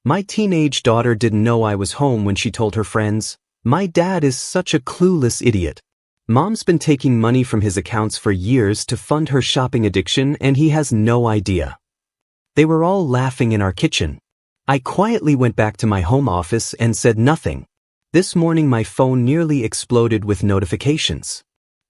My teenage daughter didn't know I was home when she told her friends, "My dad is such a clueless idiot. Mom's been taking money from his accounts for years to fund her shopping addiction and he has no idea." They were all laughing in our kitchen. I quietly went back to my home office and said nothing. This morning my phone nearly exploded with notifications.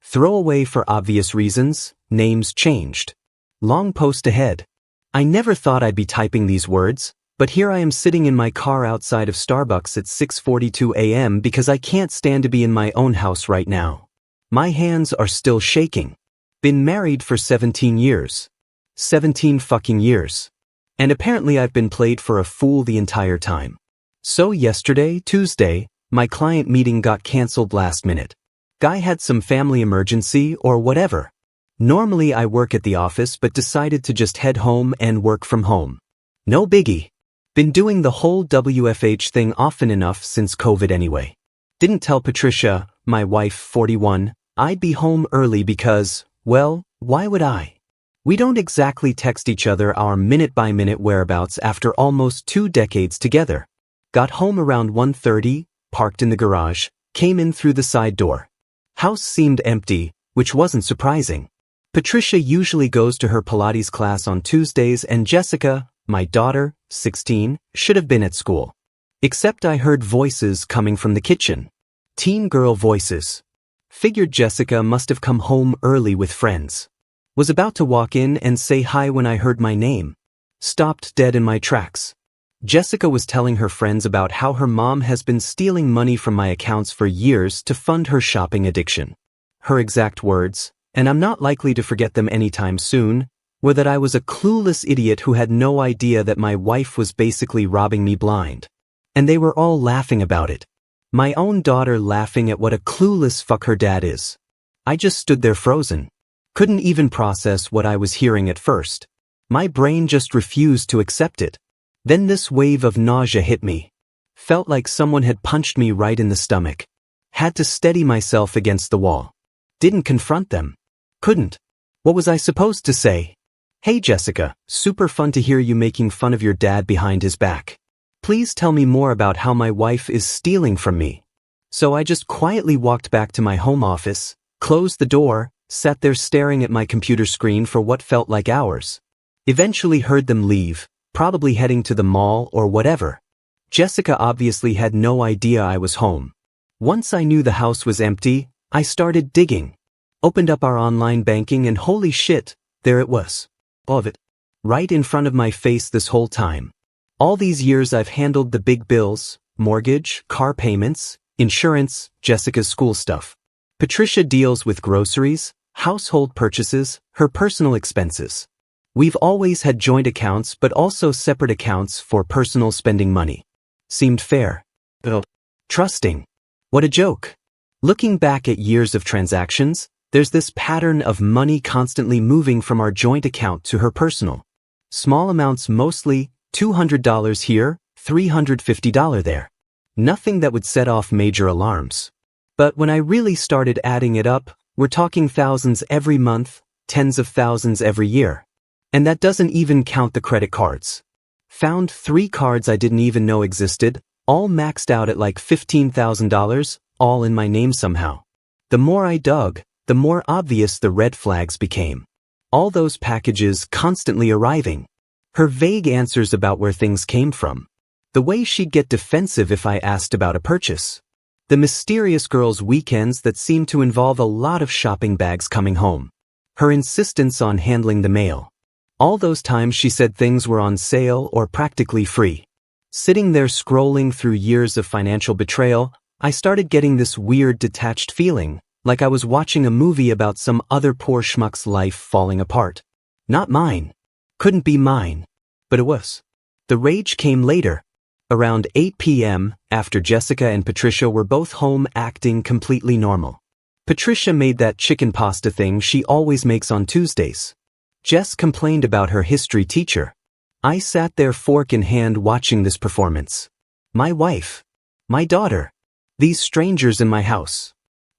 Throwaway for obvious reasons, names changed. Long post ahead. I never thought I'd be typing these words, but here I am sitting in my car outside of Starbucks at 6:42 a.m. because I can't stand to be in my own house right now. My hands are still shaking. Been married for 17 years. 17 fucking years. And apparently I've been played for a fool the entire time. So yesterday, Tuesday, my client meeting got canceled last minute. Guy had some family emergency or whatever. Normally I work at the office but decided to just head home and work from home. No biggie. Been doing the whole WFH thing often enough since COVID anyway. Didn't tell Patricia, my wife 41, I'd be home early because, well, why would I? We don't exactly text each other our minute-by-minute whereabouts after almost 2 decades together. Got home around 1:30, parked in the garage, came in through the side door. House seemed empty, which wasn't surprising. Patricia usually goes to her Pilates class on Tuesdays and Jessica, my daughter, 16, should have been at school. Except I heard voices coming from the kitchen. Teen girl voices. Figured Jessica must have come home early with friends. Was about to walk in and say hi when I heard my name. Stopped dead in my tracks. Jessica was telling her friends about how her mom has been stealing money from my accounts for years to fund her shopping addiction. Her exact words, and I'm not likely to forget them anytime soon, were that I was a clueless idiot who had no idea that my wife was basically robbing me blind. And they were all laughing about it. My own daughter laughing at what a clueless fuck her dad is. I just stood there frozen. Couldn't even process what I was hearing at first. My brain just refused to accept it. Then this wave of nausea hit me. Felt like someone had punched me right in the stomach. Had to steady myself against the wall. Didn't confront them. Couldn't. What was I supposed to say? "Hey Jessica, super fun to hear you making fun of your dad behind his back. Please tell me more about how my wife is stealing from me." So I just quietly walked back to my home office, closed the door, sat there staring at my computer screen for what felt like hours. Eventually heard them leave, probably heading to the mall or whatever. Jessica obviously had no idea I was home. Once I knew the house was empty, I started digging. Opened up our online banking and holy shit, there it was. All of it. Right in front of my face this whole time. All these years I've handled the big bills, mortgage, car payments, insurance, Jessica's school stuff. Patricia deals with groceries, household purchases, her personal expenses. We've always had joint accounts but also separate accounts for personal spending money. Seemed fair. Trusting. What a joke. Looking back at years of transactions, there's this pattern of money constantly moving from our joint account to her personal. Small amounts mostly, $200 here, $350 there. Nothing that would set off major alarms. But when I really started adding it up, we're talking thousands every month, tens of thousands every year. And that doesn't even count the credit cards. Found 3 cards I didn't even know existed, all maxed out at like $15,000, all in my name somehow. The more I dug, the more obvious the red flags became. All those packages constantly arriving. Her vague answers about where things came from. The way she'd get defensive if I asked about a purchase. The mysterious girl's weekends that seemed to involve a lot of shopping bags coming home. Her insistence on handling the mail. All those times she said things were on sale or practically free. Sitting there scrolling through years of financial betrayal, I started getting this weird detached feeling, like I was watching a movie about some other poor schmuck's life falling apart. Not mine. Couldn't be mine. But it was. The rage came later. Around 8 p.m., after Jessica and Patricia were both home acting completely normal. Patricia made that chicken pasta thing she always makes on Tuesdays. Jess complained about her history teacher. I sat there fork in hand watching this performance. My wife. My daughter. These strangers in my house.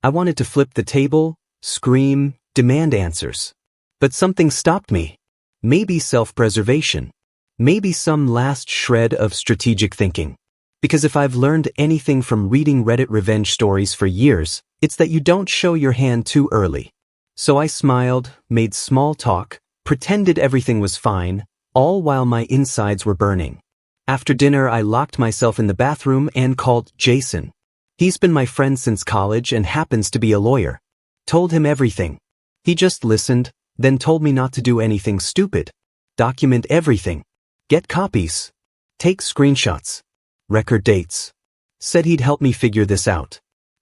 I wanted to flip the table, scream, demand answers. But something stopped me. Maybe self-preservation. Maybe some last shred of strategic thinking. Because if I've learned anything from reading Reddit revenge stories for years, it's that you don't show your hand too early. So I smiled, made small talk, pretended everything was fine, all while my insides were burning. After dinner, I locked myself in the bathroom and called Jason. He's been my friend since college and happens to be a lawyer. Told him everything. He just listened, then told me not to do anything stupid. Document everything. Get copies. Take screenshots. Record dates. Said he'd help me figure this out.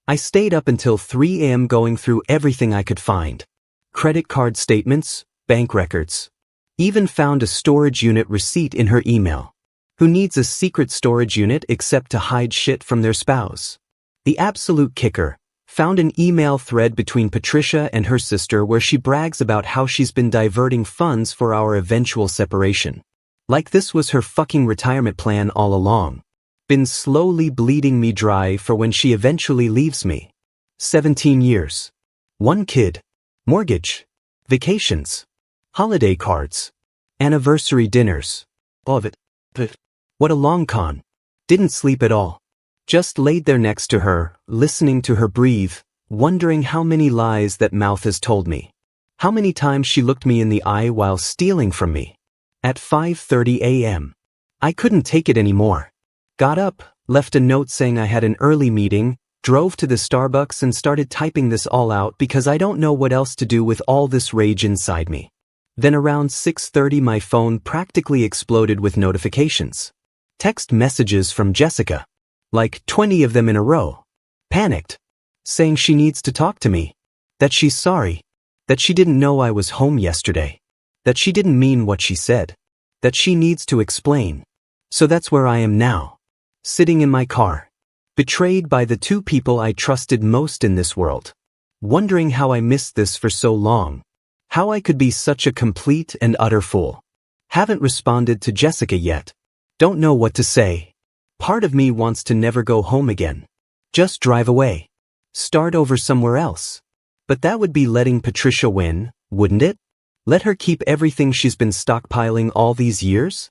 I stayed up until 3 a.m. going through everything I could find. Credit card statements, bank records. Even found a storage unit receipt in her email. Who needs a secret storage unit except to hide shit from their spouse? The absolute kicker. Found an email thread between Patricia and her sister where she brags about how she's been diverting funds for our eventual separation. Like this was her fucking retirement plan all along. Been slowly bleeding me dry for when she eventually leaves me. 17 years. 1 kid. Mortgage. Vacations. Holiday cards. Anniversary dinners. All of it. What a long con. Didn't sleep at all. Just laid there next to her, listening to her breathe, wondering how many lies that mouth has told me. How many times she looked me in the eye while stealing from me. At 5:30 a.m. I couldn't take it anymore. Got up, left a note saying I had an early meeting, drove to the Starbucks and started typing this all out because I don't know what else to do with all this rage inside me. Then around 6:30 my phone practically exploded with notifications. Text messages from Jessica. Like 20 of them in a row. Panicked. Saying she needs to talk to me. That she's sorry. That she didn't know I was home yesterday. That she didn't mean what she said. That she needs to explain. So that's where I am now. Sitting in my car. Betrayed by the 2 people I trusted most in this world. Wondering how I missed this for so long. How I could be such a complete and utter fool. Haven't responded to Jessica yet. Don't know what to say. Part of me wants to never go home again. Just drive away. Start over somewhere else. But that would be letting Patricia win, wouldn't it? Let her keep everything she's been stockpiling all these years?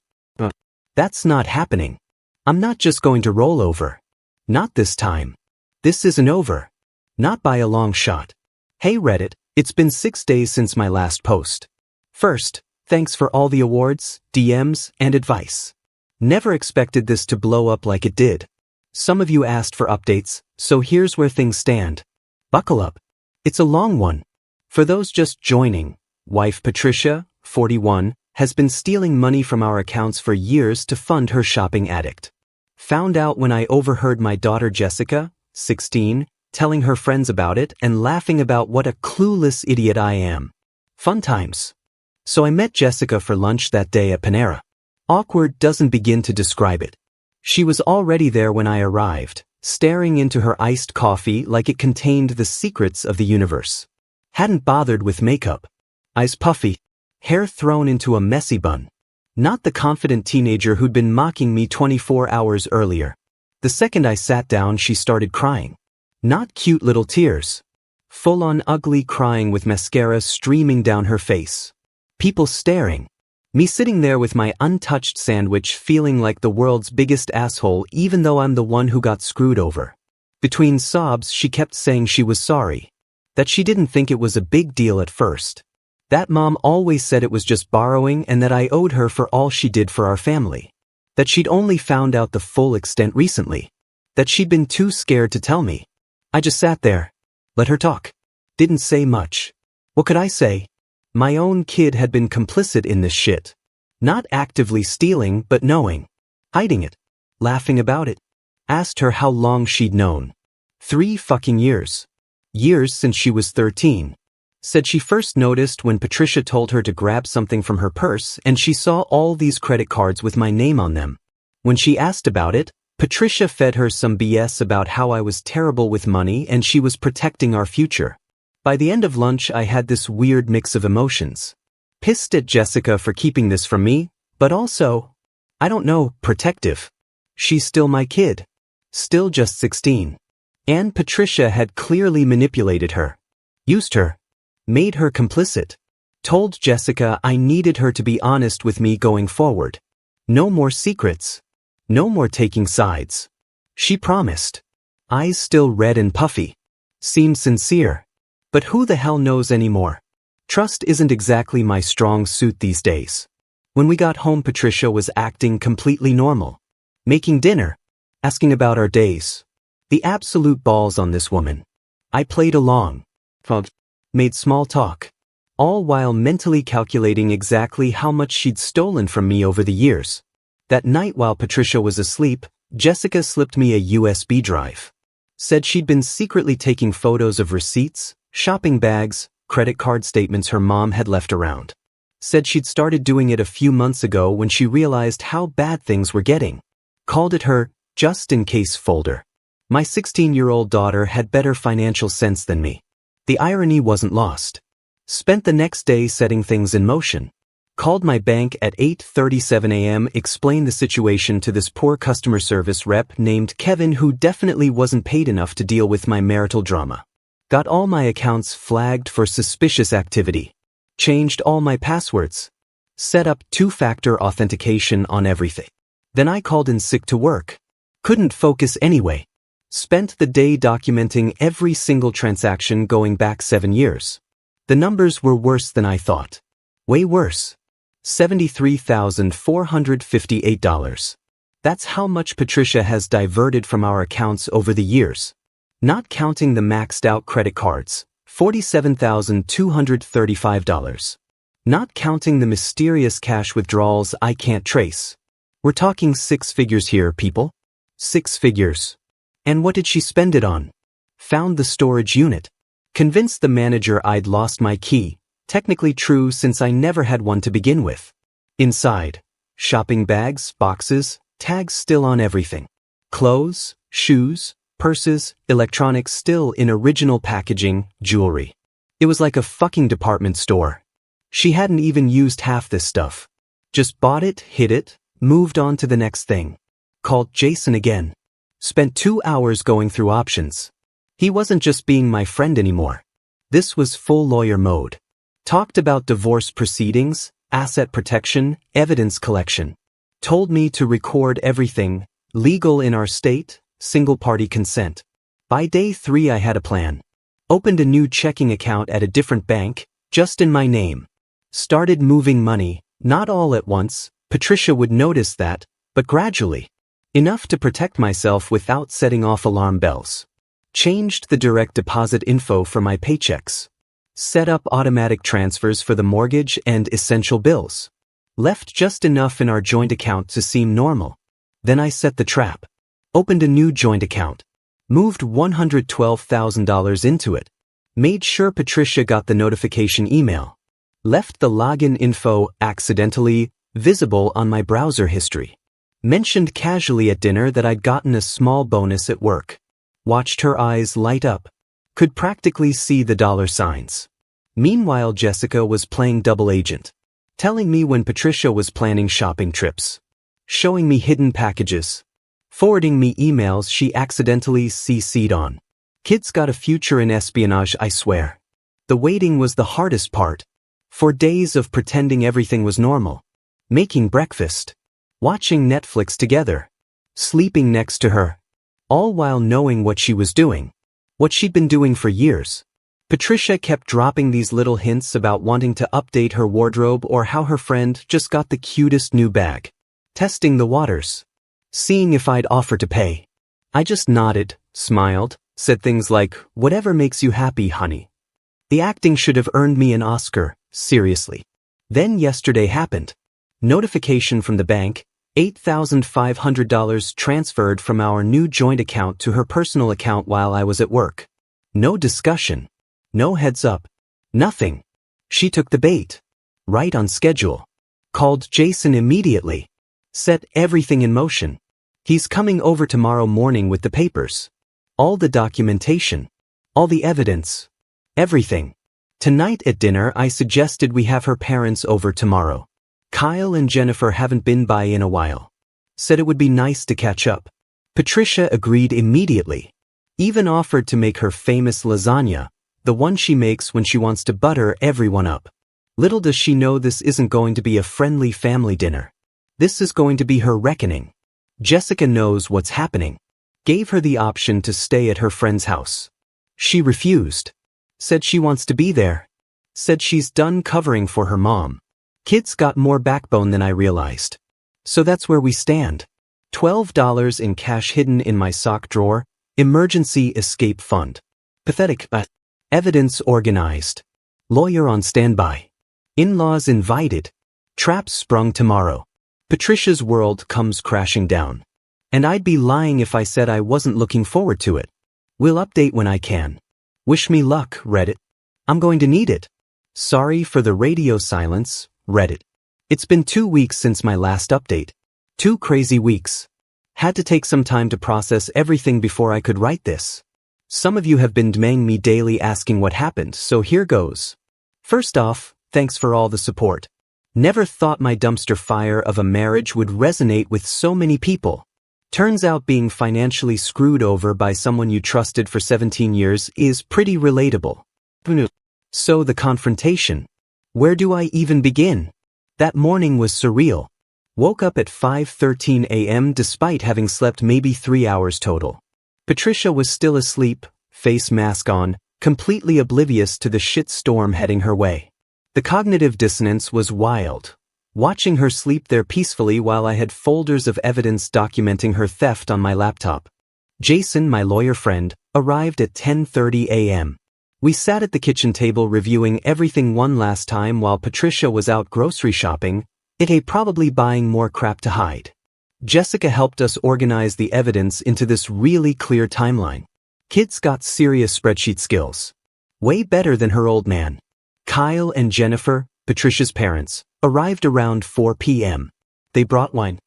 That's not happening. I'm not just going to roll over. Not this time. This isn't over. Not by a long shot. Hey Reddit, it's been 6 days since my last post. First, thanks for all the awards, DMs, and advice. Never expected this to blow up like it did. Some of you asked for updates, so here's where things stand. Buckle up. It's a long one. For those just joining, wife Patricia, 41, has been stealing money from our accounts for years to fund her shopping addict. Found out when I overheard my daughter Jessica, 16, telling her friends about it and laughing about what a clueless idiot I am. Fun times. So I met Jessica for lunch that day at Panera. Awkward doesn't begin to describe it. She was already there when I arrived, staring into her iced coffee like it contained the secrets of the universe. Hadn't bothered with makeup. Eyes puffy, hair thrown into a messy bun. Not the confident teenager who'd been mocking me 24 hours earlier. The second I sat down, she started crying. Not cute little tears. Full-on ugly crying with mascara streaming down her face. People staring. Me sitting there with my untouched sandwich feeling like the world's biggest asshole even though I'm the one who got screwed over. Between sobs she kept saying she was sorry. That she didn't think it was a big deal at first. That mom always said it was just borrowing and that I owed her for all she did for our family. That she'd only found out the full extent recently. That she'd been too scared to tell me. I just sat there. Let her talk. Didn't say much. What could I say? My own kid had been complicit in this shit. Not actively stealing, but knowing. Hiding it. Laughing about it. Asked her how long she'd known. 3 fucking years. Years since she was 13. Said she first noticed when Patricia told her to grab something from her purse and she saw all these credit cards with my name on them. When she asked about it, Patricia fed her some BS about how I was terrible with money and she was protecting our future. By the end of lunch I had this weird mix of emotions. Pissed at Jessica for keeping this from me, but also, I don't know, protective. She's still my kid. Still just 16. And Patricia had clearly manipulated her. Used her. Made her complicit. Told Jessica I needed her to be honest with me going forward. No more secrets. No more taking sides. She promised. Eyes still red and puffy. Seemed sincere. But who the hell knows anymore? Trust isn't exactly my strong suit these days. When we got home, Patricia was acting completely normal. Making dinner. Asking about our days. The absolute balls on this woman. I played along. Made small talk. All while mentally calculating exactly how much she'd stolen from me over the years. That night while Patricia was asleep, Jessica slipped me a USB drive. Said she'd been secretly taking photos of receipts, shopping bags, credit card statements her mom had left around. Said she'd started doing it a few months ago when she realized how bad things were getting. Called it her just-in-case folder. My 16-year-old daughter had better financial sense than me. The irony wasn't lost. Spent the next day setting things in motion. Called my bank at 8:37 a.m., explained the situation to this poor customer service rep named Kevin who definitely wasn't paid enough to deal with my marital drama. Got all my accounts flagged for suspicious activity. Changed all my passwords. Set up two-factor authentication on everything. Then I called in sick to work. Couldn't focus anyway. Spent the day documenting every single transaction going back 7 years. The numbers were worse than I thought. Way worse. $73,458. That's how much Patricia has diverted from our accounts over the years. Not counting the maxed out credit cards, $47,235. Not counting the mysterious cash withdrawals I can't trace. We're talking 6 figures here, people. 6 figures. And what did she spend it on? Found the storage unit. Convinced the manager I'd lost my key. Technically true since I never had one to begin with. Inside. Shopping bags, boxes, tags still on everything. Clothes, shoes, purses, electronics still in original packaging, jewelry. It was like a fucking department store. She hadn't even used half this stuff. Just bought it, hid it, moved on to the next thing. Called Jason again. Spent 2 hours going through options. He wasn't just being my friend anymore. This was full lawyer mode. Talked about divorce proceedings, asset protection, evidence collection. Told me to record everything, legal in our state, single-party consent. By day 3 I had a plan. Opened a new checking account at a different bank, just in my name. Started moving money, not all at once, Patricia would notice that, but gradually. Enough to protect myself without setting off alarm bells. Changed the direct deposit info for my paychecks. Set up automatic transfers for the mortgage and essential bills. Left just enough in our joint account to seem normal. Then I set the trap. Opened a new joint account. Moved $112,000 into it. Made sure Patricia got the notification email. Left the login info accidentally visible on my browser history. Mentioned casually at dinner that I'd gotten a small bonus at work. Watched her eyes light up. Could practically see the dollar signs. Meanwhile, Jessica was playing double agent. Telling me when Patricia was planning shopping trips. Showing me hidden packages. Forwarding me emails she accidentally CC'd on. Kid's got a future in espionage, I swear. The waiting was the hardest part. For days of pretending everything was normal. Making breakfast. Watching Netflix together. Sleeping next to her. All while knowing what she was doing. What she'd been doing for years. Patricia kept dropping these little hints about wanting to update her wardrobe or how her friend just got the cutest new bag. Testing the waters. Seeing if I'd offer to pay. I just nodded, smiled, said things like, "Whatever makes you happy, honey." The acting should have earned me an Oscar, seriously. Then yesterday happened. Notification from the bank, $8,500 transferred from our new joint account to her personal account while I was at work. No discussion. No heads up. Nothing. She took the bait. Right on schedule. Called Jason immediately. Set everything in motion. He's coming over tomorrow morning with the papers. All the documentation. All the evidence. Everything. Tonight at dinner I suggested we have her parents over tomorrow. Kyle and Jennifer haven't been by in a while. Said it would be nice to catch up. Patricia agreed immediately. Even offered to make her famous lasagna, the one she makes when she wants to butter everyone up. Little does she know this isn't going to be a friendly family dinner. This is going to be her reckoning. Jessica knows what's happening. Gave her the option to stay at her friend's house. She refused. Said she wants to be there. Said she's done covering for her mom. Kids got more backbone than I realized. So that's where we stand. $12 in cash hidden in my sock drawer. Emergency escape fund. Pathetic, but evidence organized. Lawyer on standby. In-laws invited. Trap sprung tomorrow. Patricia's world comes crashing down. And I'd be lying if I said I wasn't looking forward to it. We'll update when I can. Wish me luck, Reddit. I'm going to need it. Sorry for the radio silence, Reddit. It's been 2 weeks since my last update. 2 crazy weeks. Had to take some time to process everything before I could write this. Some of you have been DMing me daily asking what happened, so here goes. First off, thanks for all the support. Never thought my dumpster fire of a marriage would resonate with so many people. Turns out being financially screwed over by someone you trusted for 17 years is pretty relatable. So the confrontation. Where do I even begin? That morning was surreal. Woke up at 5:13 a.m. despite having slept maybe 3 hours total. Patricia was still asleep, face mask on, completely oblivious to the shit storm heading her way. The cognitive dissonance was wild. Watching her sleep there peacefully while I had folders of evidence documenting her theft on my laptop. Jason, my lawyer friend, arrived at 10:30 a.m. We sat at the kitchen table reviewing everything one last time while Patricia was out grocery shopping, aka probably buying more crap to hide. Jessica helped us organize the evidence into this really clear timeline. Kids got serious spreadsheet skills. Way better than her old man. Kyle and Jennifer, Patricia's parents, arrived around 4 p.m. They brought wine.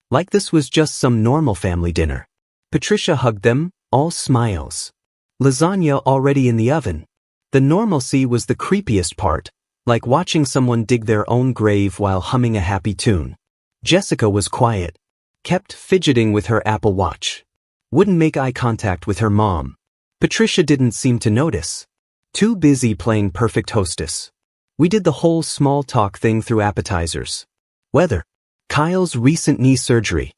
Like this was just some normal family dinner. Patricia hugged them, all smiles. Lasagna already in the oven. The normalcy was the creepiest part, like watching someone dig their own grave while humming a happy tune. Jessica was quiet. Kept fidgeting with her Apple Watch. Wouldn't make eye contact with her mom. Patricia didn't seem to notice. Too busy playing perfect hostess. We did the whole small talk thing through appetizers. Weather. Kyle's recent knee surgery.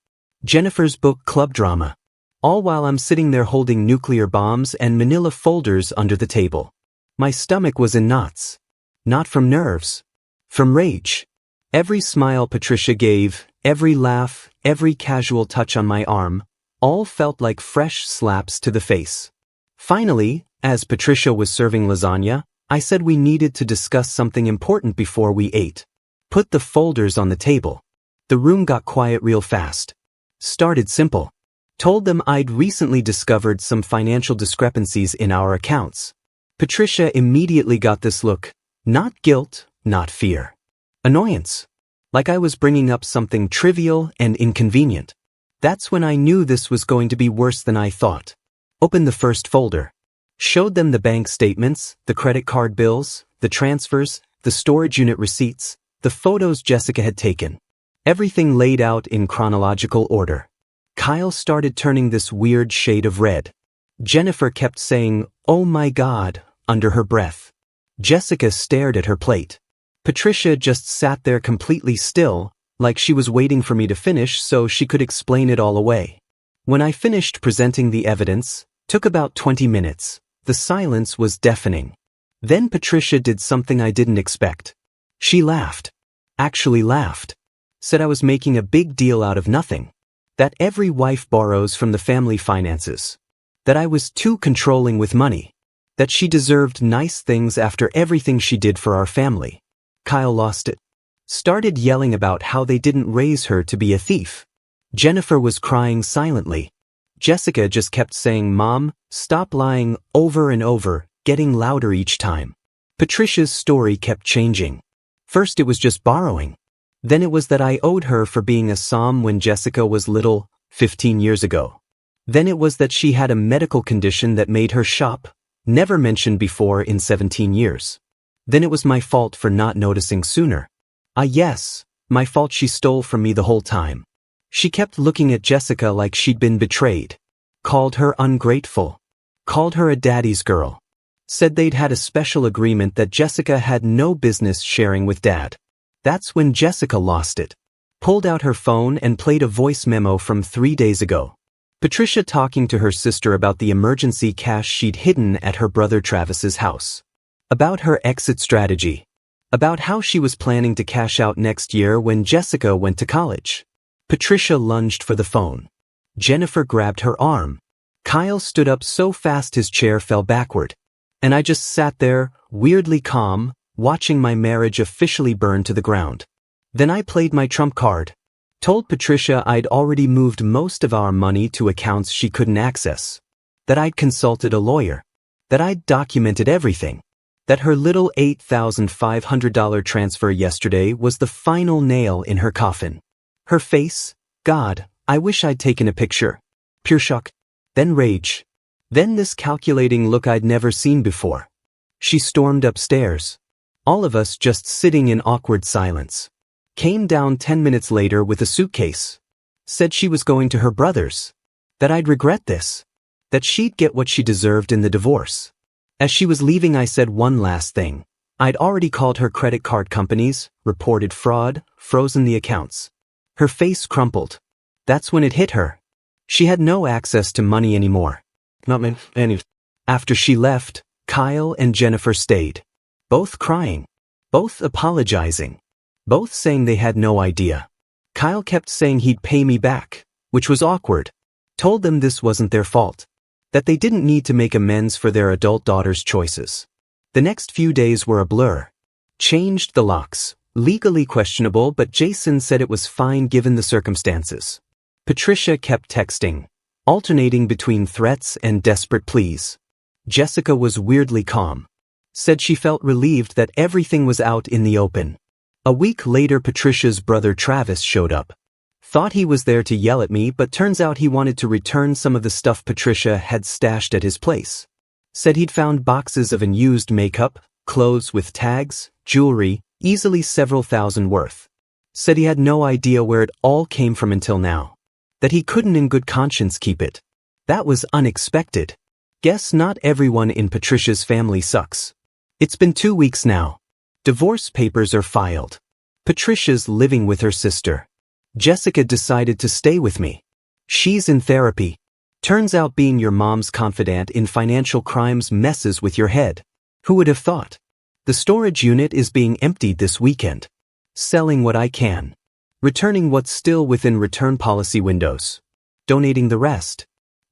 Jennifer's book club drama. All while I'm sitting there holding nuclear bombs and manila folders under the table. My stomach was in knots. Not from nerves. From rage. Every smile Patricia gave, every laugh, every casual touch on my arm, all felt like fresh slaps to the face. Finally, as Patricia was serving lasagna, I said we needed to discuss something important before we ate. Put the folders on the table. The room got quiet real fast. Started simple. Told them I'd recently discovered some financial discrepancies in our accounts. Patricia immediately got this look. Not guilt, not fear. Annoyance. Like I was bringing up something trivial and inconvenient. That's when I knew this was going to be worse than I thought. Opened the first folder. Showed them the bank statements, the credit card bills, the transfers, the storage unit receipts, the photos Jessica had taken. Everything laid out in chronological order. Kyle started turning this weird shade of red. Jennifer kept saying, "Oh my God," under her breath. Jessica stared at her plate. Patricia just sat there completely still, like she was waiting for me to finish so she could explain it all away. When I finished presenting the evidence, took about 20 minutes. The silence was deafening. Then Patricia did something I didn't expect. She laughed. Actually laughed. Said I was making a big deal out of nothing. That every wife borrows from the family finances. That I was too controlling with money. That she deserved nice things after everything she did for our family. Kyle lost it. Started yelling about how they didn't raise her to be a thief. Jennifer was crying silently. Jessica just kept saying, "Mom, stop lying," over and over, getting louder each time. Patricia's story kept changing. First it was just borrowing. Then it was that I owed her for being a som when Jessica was little, 15 years ago. Then it was that she had a medical condition that made her shop, never mentioned before in 17 years. Then it was my fault for not noticing sooner. Yes, my fault she stole from me the whole time. She kept looking at Jessica like she'd been betrayed. Called her ungrateful. Called her a daddy's girl. Said they'd had a special agreement that Jessica had no business sharing with Dad. That's when Jessica lost it. pulled out her phone and played a voice memo from 3 days ago. Patricia talking to her sister about the emergency cash she'd hidden at her brother Travis's house. About her exit strategy. About how she was planning to cash out next year when Jessica went to college. Patricia lunged for the phone. Jennifer grabbed her arm. Kyle stood up so fast his chair fell backward. And I just sat there, weirdly calm, watching my marriage officially burn to the ground. Then I played my trump card. Told Patricia I'd already moved most of our money to accounts she couldn't access. That I'd consulted a lawyer. That I'd documented everything. That her little $8,500 transfer yesterday was the final nail in her coffin. Her face, God, I wish I'd taken a picture. Pure shock. Then rage. Then this calculating look I'd never seen before. She stormed upstairs. All of us just sitting in awkward silence. Came down 10 minutes later with a suitcase. Said she was going to her brother's. That I'd regret this. That she'd get what she deserved in the divorce. As she was leaving I said one last thing. I'd already called her credit card companies, reported fraud, frozen the accounts. Her face crumpled. That's when it hit her. She had no access to money anymore. Not any. After she left, Kyle and Jennifer stayed. Both crying. Both apologizing. Both saying they had no idea. Kyle kept saying he'd pay me back, which was awkward. Told them this wasn't their fault. That they didn't need to make amends for their adult daughter's choices. The next few days were a blur. Changed the locks. Legally questionable, but Jason said it was fine given the circumstances. Patricia kept texting, alternating between threats and desperate pleas. Jessica was weirdly calm. Said she felt relieved that everything was out in the open. A week later Patricia's brother Travis showed up. Thought he was there to yell at me, but turns out he wanted to return some of the stuff Patricia had stashed at his place. Said he'd found boxes of unused makeup, clothes with tags, jewelry, easily several thousand worth. Said he had no idea where it all came from until now. That he couldn't in good conscience keep it. That was unexpected. Guess not everyone in Patricia's family sucks. It's been 2 weeks now. Divorce papers are filed. Patricia's living with her sister. Jessica decided to stay with me. She's in therapy. Turns out being your mom's confidant in financial crimes messes with your head. Who would have thought? The storage unit is being emptied this weekend. Selling what I can. Returning what's still within return policy windows. Donating the rest.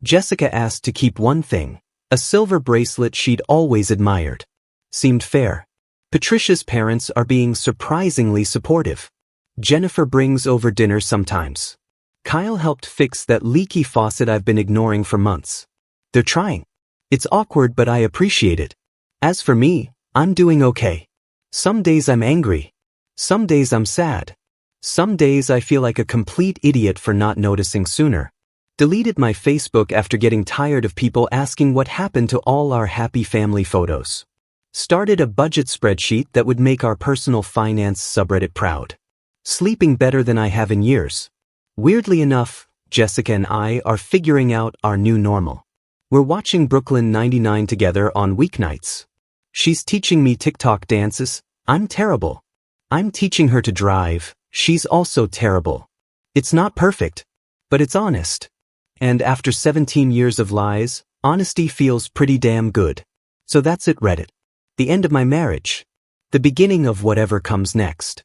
Jessica asked to keep one thing, a silver bracelet she'd always admired. Seemed fair. Patricia's parents are being surprisingly supportive. Jennifer brings over dinner sometimes. Kyle helped fix that leaky faucet I've been ignoring for months. They're trying. It's awkward, but I appreciate it. As for me, I'm doing okay. Some days I'm angry. Some days I'm sad. Some days I feel like a complete idiot for not noticing sooner. Deleted my Facebook after getting tired of people asking what happened to all our happy family photos. Started a budget spreadsheet that would make our personal finance subreddit proud. Sleeping better than I have in years. Weirdly enough, Jessica and I are figuring out our new normal. We're watching Brooklyn 99 together on weeknights. She's teaching me TikTok dances. I'm terrible. I'm teaching her to drive. She's also terrible. It's not perfect, but it's honest. And after 17 years of lies, honesty feels pretty damn good. So that's it, Reddit. The end of my marriage. The beginning of whatever comes next.